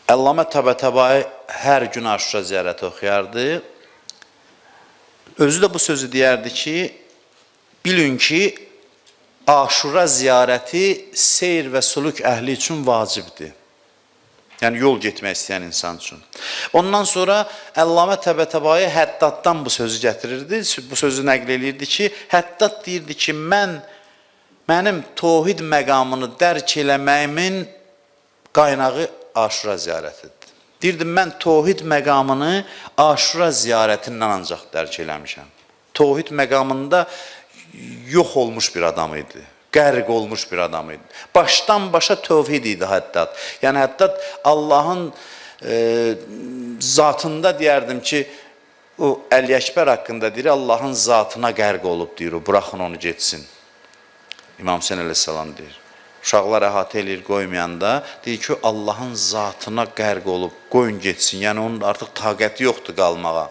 Əllamə Təbətəbai hər gün Aşura ziyarəti oxuyardı. Özü də bu sözü deyərdi ki, bilin ki, Aşura ziyarəti seyr və suluk əhli üçün vacibdir. Yəni, yol getmək istəyən insan üçün. Ondan sonra Əllamə Təbətəbai Həddaddan bu sözü gətirirdi, bu sözü nəql edirdi ki, Həddad deyirdi ki, mənim tohid məqamını dərk eləməyimin qaynağı Aşura ziyarətidir. Deyirdim, mən tohid məqamını Aşura ziyarətindən ancaq dərk eləmişəm. Tohid məqamında yox olmuş bir adam idi. Qərq olmuş bir adam idi. Başdan başa tövhid idi Həddad. Yəni, Həddad Allahın zatında deyərdim ki, o Əli Əkbər haqqında deyir, Allahın zatına qərq olub deyir, o, buraxın onu geçsin. İmam Hüseyin əleyhissalam deyir. Uşaqlar əhatə eləyir, qoymayanda, deyir ki, Allahın zatına qərq olub, qoyun geçsin. Yəni, onun artıq taqəti yoxdur qalmağa.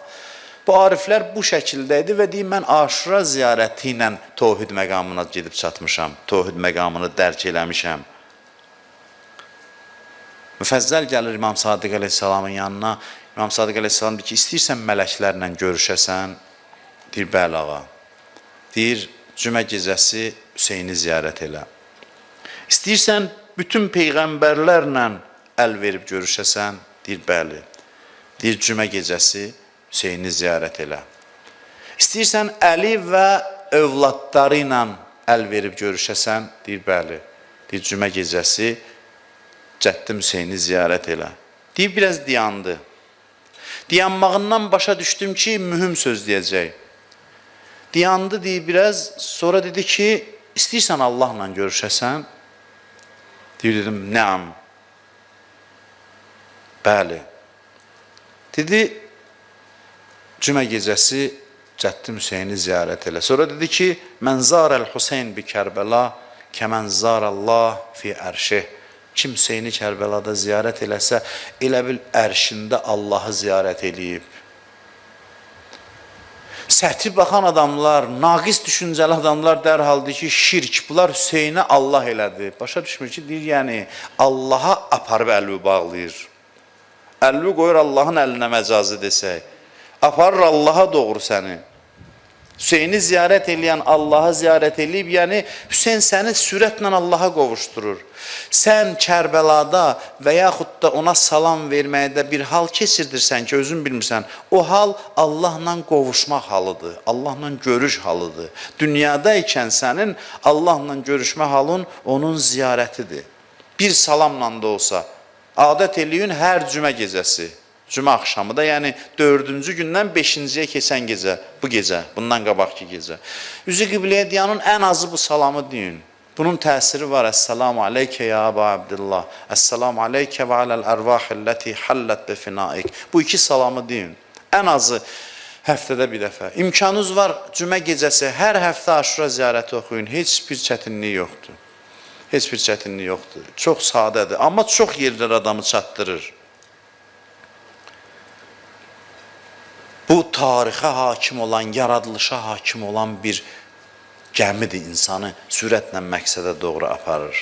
Bu ariflər bu şəkildə idi və deyir, mən Aşura ziyarəti ilə tohid məqamına gedib çatmışam, tohid məqamını dərk eləmişəm. Müfəzzəl gəlir İmam Sadiq əleyhissalamın yanına, İmam Sadiq əleyhissalam deyir ki, istəyirsən mələklərlə görüşəsən? Deyir, bəli ağa. Deyir, cümə gecəsi Hüseyni ziyarət elə. İstəyirsən bütün peyğəmbərlərlə əl verib görüşəsən? Deyir, bəli. Deyir, cümə gecəsi Hüseyni ziyarət elə. İstəyirsən Əli və övladları ilə əl verib görüşəsən? Deyir, bəli. Deyir, cümə gecəsi Cəddim Hüseyni ziyarət elə. Deyir, biraz dayandı. Dayanmağından başa düşdüm ki, mühüm söz deyəcək. Dayandı, deyir, biraz, sonra dedi ki, istəyirsən Allahla görüşəsən? Deyir, dedim, nəam? Bəli. Dedi, cümə gecəsi Cəddim Hüseyni ziyarət elə. Sonra dedi ki, mən zarəl Hüseyn bi Kərbəla kəmən zarəllah fi ərşih. Kim Hüseyni Kərbəlada ziyarət eləsə, elə bil ərşində Allahı ziyarət eləyib. Səthi baxan adamlar, naqis düşüncəli adamlar dərhaldır ki, şirk, bunlar Hüseynə Allah elədi. Başa düşmür ki, deyir, yəni, Allaha aparıb əlvi bağlayır. Əlvi qoyur Allahın əlinə məcazi desək. Aparır Allaha doğru səni. Hüseyni ziyarət eləyən Allaha ziyarət eləyib, yəni Hüseyn səni sürətlə Allaha qovuşdurur. Sən Kərbəlada və yaxud da ona salam verməkdə bir hal keçirdirsən ki, özün bilmirsən, o hal Allahla qovuşmaq halıdır, Allahla görüş halıdır. Dünyada ikən sənin Allahla görüşmə halın onun ziyarətidir. Bir salamla da olsa, adət eləyin hər cümə gecəsi. Cümə axşamı da, yəni 4-cü gündən 5-ciyə keçən gecə, bu gecə, bundan qabaqki gecə. Üzü qibləyə deyanın ən azı bu salamı deyin. Bunun təsiri var. Əssalamu aleykə ya Əba Abdillah. Əssalamu aleykə və aləl ərvahilləti hallət bi finaik. Bu iki salamı deyin. Ən azı həftədə bir dəfə. İmkanınız var, cümə gecəsi, hər həftə Aşura ziyarəti oxuyun. Heç bir çətinliyi yoxdur. Heç bir çətinliyi yoxdur. Çox sadədir, amma çox yerlər adamı çatdırır. Bu tarixə hakim olan, yaradılışa hakim olan bir gəmidir, insanı sürətlə məqsədə doğru aparır.